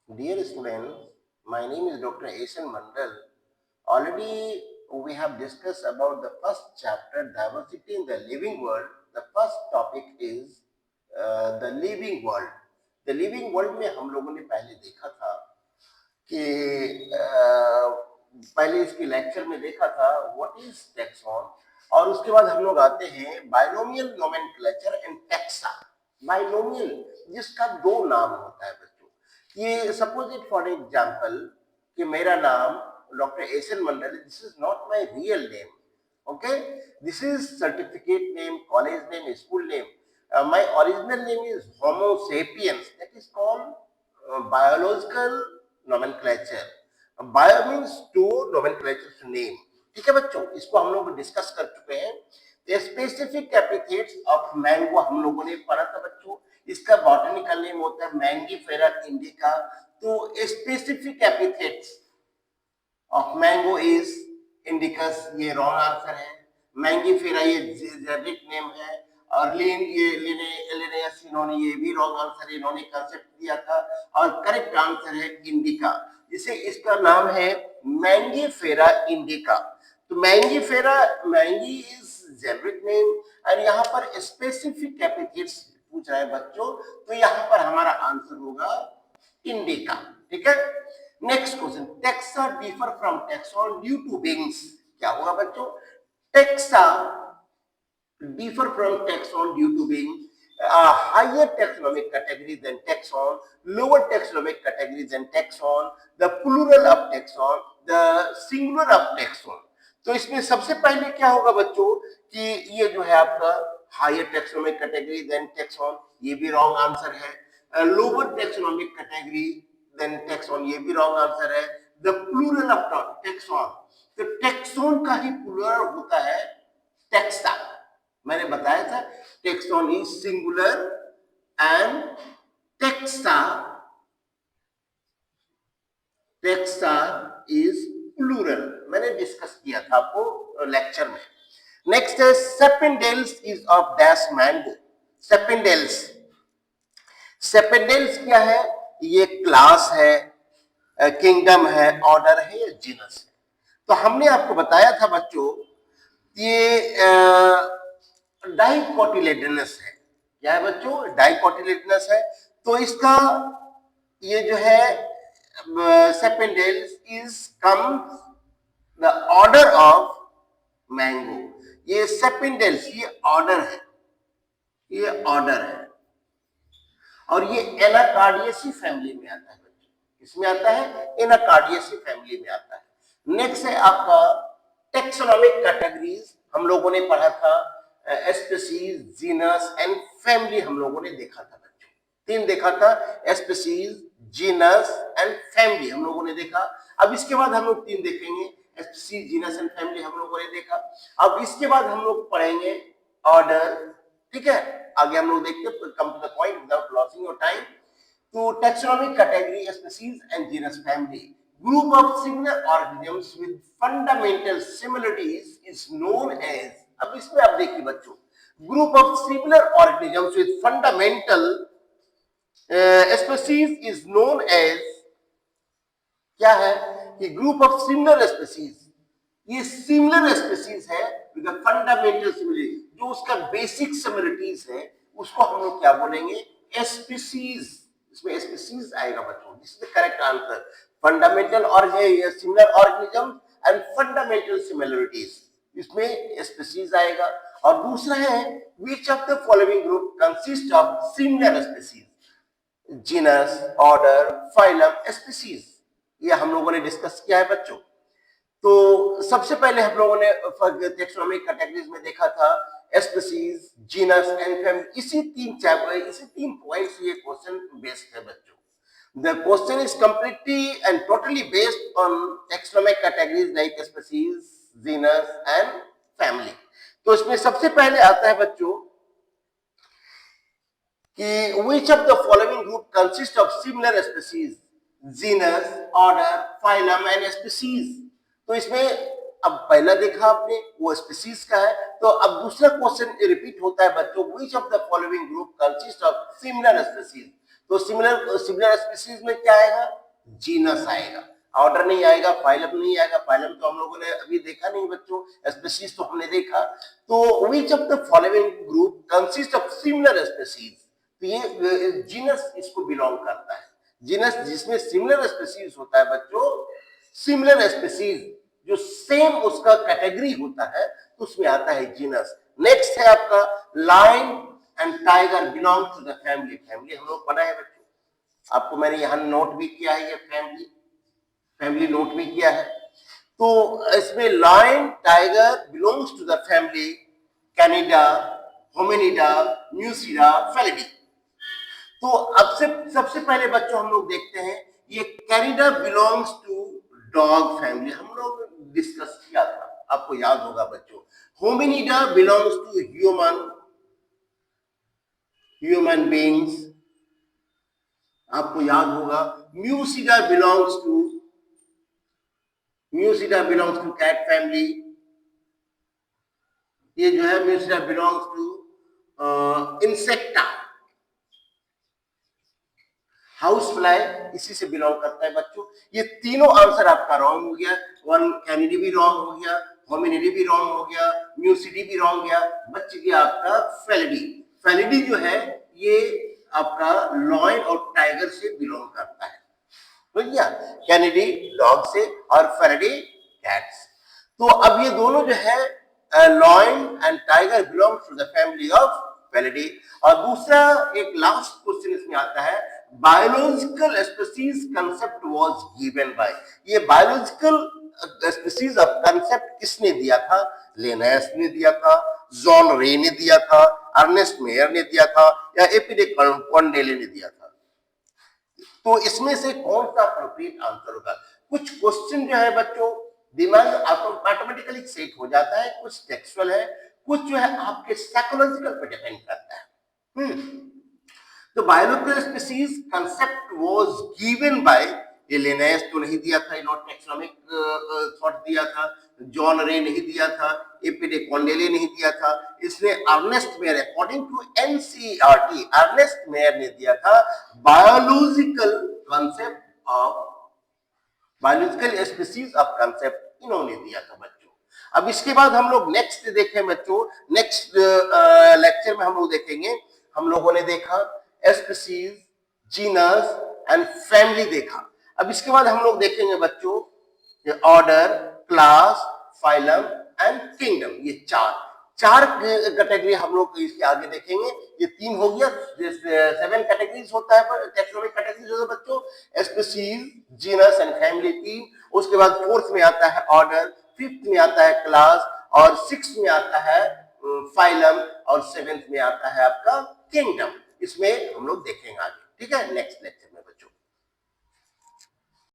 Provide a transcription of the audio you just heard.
Dear students, my name is Dr. Asen Mandal. Already we have discussed about the first chapter, diversity in the living world. The first topic is the living world. The living world में हम लोगों ने पहले देखा था कि पहले इसके लेक्चर में देखा था व्हाट इज टैक्सॉन, और उसके बाद हम लोग आते हैं binomial nomenclature and taxa. Binomial जिसका दो नाम होता है बच्चों, ये सपोज इट फॉर एग्जांपल कि मेरा नाम doctor essence Mandal, this is not my real name, okay, this is certificate name, college name, school name. My original name is homo sapiens, that is called biological nomenclature. Bio means to, nomenclature to name. ठीक है बच्चों, इसको हम लोग discuss कर चुके हैं। Specific epithets of mango हम लोगों ने पढ़ा था बच्चों। इसका बॉटनिकल नेम होता है मैंगीफेरा इंडिका। तो specific epithets of mango is indicus, ये रॉन्ग आंसर है। मैंगीफेरा ये जेनेरिक नेम है। और लिनेयस इन्होंने, ये भी रॉन्ग आंसर है, इन्होंने कंसेप्ट दिया था। और करेक्ट आंसर है इंडिका, जिसे इसका नाम है मैंगीफेरा इंडिका। तो Mangifera, Maggi is generic name, और यहाँ पर स्पेसिफिक एपिथेट्स पूछ रहा है बच्चों, तो यहाँ पर हमारा आंसर होगा इंडिका। ठीक है, next question, taxa differ from taxon due to beings. क्या होगा बच्चों? Taxa differ from taxon due to being a higher taxonomic category than taxon, lower taxonomic category than taxon, the plural of taxon, the singular of taxon। तो इसमें सबसे पहले क्या होगा बच्चों कि ये जो है आपका higher taxonomic category than taxon, ये भी रॉन्ग आंसर है। Lower taxonomic category than taxon, ये भी रॉन्ग आंसर है। द प्लूरल ऑफ टैक्सॉन, तो टैक्सॉन का ही प्लूरल होता है टैक्सा। मैंने बताया था taxon is singular and taxa is plural, मैंने डिस्कस किया था आपको लेक्चर में। नेक्स्ट है Sapindales is of dash mango. Sapindales, Sapindales क्या है? ये क्लास है, किंगडम है, ऑर्डर है या जीनस है। तो हमने आपको बताया था बच्चों ये डाइकोटिलेडनस है। क्या है बच्चों? डाइकोटिलेडनस है। तो इसका ये जो है Sapindales is come the order of mango. ये सेपेंडेल्स ये ऑर्डर है, ये ऑर्डर है, और ये एनाकार्डियेसी फैमिली में आता है बच्चों। इसमें आता है एनाकार्डियेसी फैमिली में आता है। नेक्स्ट है आपका टेक्सोनॉमिक कैटेगरीज, हम लोगों ने पढ़ा था स्पीसीज, जीनस एंड फैमिली, हम लोगों ने देखा था बच्चों। तीन देखा था, स्पीसीज, जीनस एंड फैमिली हम लोगों ने देखा। अब इसके बाद हम लोग तीन देखेंगे, स्पीसीज, जीनस एंड फैमिली हम लोगों ने देखा। अब इसके बाद हम लोग पढ़ेंगे ऑर्डर। ठीक है, आगे हम लोग देखते हैं, come to the point without losing your time. तो taxonomic category, species and genus family, group of similar organisms with fundamental similarities is known as। अब इसमें आप देखिए बच्चों, group of similar organisms with fundamental species is known as, क्या है कि group of similar species, ये सिमिलर स्पीसीज है विद फंडामेंटल सिमिलरिटी, जो उसका बेसिक सिमिलरिटीज है उसको हम लोग क्या बोलेंगे? स्पीसीज। इसमें स्पीसीज आएगा बच्चों, this is the correct answer. Fundamental और similar organism and fundamental similarities, इसमें स्पीसीज आएगा। और दूसरा है which of the following group consist of similar species, genus, order, phylum, species, ये हम लोगों ने डिस्कस किया है बच्चों। तो सबसे पहले हम लोगों ने टैक्सोनॉमिक कैटेगरीज में देखा था स्पीसीज, जीनस एंड फैमिली। इसी तीन पॉइंट्स ये क्वेश्चन बेस्ड है बच्चों। The question is completely and totally based on taxonomic categories like species, genus and family। तो इसमें सबसे पहले आता है बच्चों कि which of the following group consist of similar species, genus, order, phylum and species। तो इसमें अब पहला देखा आपने वो स्पीसीज का है, तो अब दूसरा क्वेश्चन रिपीट होता है बच्चों, which of the following group consist of similar species। तो सिमिलर सिमिलर स्पीसीज में क्या आएगा, जीनस आएगा, ऑर्डर नहीं आएगा, फाइलम नहीं आएगा। फाइलम तो हम लोगों ने अभी देखा नहीं बच्चों, स्पीसीज तो हमने देखा। तो which of the following group consist of similar species, तो ये जीनस इसको बिलोंग करता है। जीनस जिसमें सिमिलर स्पीसीज होता है बच्चों, सिमिलर स्पीसीज जो सेम उसका कैटेगरी होता है तो उसमें आता है जीनस। नेक्स्ट है आपका lion and tiger belong to the family. Family हम लोग पढ़ा है बच्चों, आपको मैंने यहां नोट भी किया है, ये फैमिली फैमिली नोट भी किया है। तो इसमें lion tiger belongs to the family Canidae, Hominidae, Muscidae, Felidae. तो अब से सबसे पहले बच्चों हम लोग देखते हैं, ये Canidae belongs to dog family, हम लोग डिस्कस किया था, आपको याद होगा बच्चों। Hominidae belongs to human beings, आपको याद होगा। Muscidae belongs to cat family, ये जो है Muscidae belongs to Insecta, house fly इसी से बिलोंग करता है बच्चों। ये तीनों आंसर आपका रॉन्ग हो गया, वन कैनिडी भी रॉन्ग हो गया, होमिनिडी भी रॉन्ग हो गया, म्यूसिडी भी रॉन्ग गया, बच गया आपका फेलिडी। फेलिडी जो है ये आपका लॉयन और टाइगर से बिलोंग करता है, भैया कैनिडी डॉग से और फेलिडी कैट से। तो अब ये दोनों जो है lion and tiger belongs to the family of Felidae. और दूसरा एक लास्ट क्वेश्चन इसमें आता है, biological species concept was given by, ये बायोलॉजिकल स्पीसीज ऑफ कंसेप्ट किसने दिया था? लिनेयस ने दिया था, जॉन रे ने दिया था, अर्नेस्ट मेयर ने दिया था, या एपी डे कॉन्डेले ने दिया था? तो इसमें से कौन सा अप्रोप्रिएट आंसर होगा? कुछ क्वेश्चन जो है बच्चों दिमाग ऑटोमेटिकली सेट हो जाता है, कुछ टेक्सचुअल है, कुछ जो है आपके साइकोलॉजिकल पे डिपेंड करता है। तो biological species concept was given by, ये लिनेयस तो नहीं दिया था, नॉट टैक्सोनॉमिक थॉट दिया था, जॉन रे नहीं दिया था, एपी डे कॉन्डेले नहीं दिया था, इसने Ernst Mayr, according to NCERT Ernst Mayr ने दिया था biological concept of, biological species of concept इन्होंने दिया था बच्चों। अब इसके बाद हम लोग नेक्स्ट देखें बच्चों, नेक्स्ट लेक्चर में हम लोग देखेंगे, हम लोगों ने देखा स्पीसीज, जीनस एंड फैमिली देखा। अब इसके बाद हम लोग देखेंगे बच्चों order, class, phylum and kingdom, ये चार कैटेगरी हम लोग इसके आगे देखेंगे। ये तीन हो गया, 7 कैटेगरीज होता है टैक्सोनॉमिक कैटेगरीज होता है बच्चों, स्पीसीज, जीनस एंड फैमिली 3। उसके बाद 4th में आता है ऑर्डर, 5th में आता है क्लास, और 6th में आता है फाइलम, और 7th में आता है आपका किंगडम। इसमें हम लोग देखेंगे आगे, ठीक है, नेक्स्ट लेक्चर।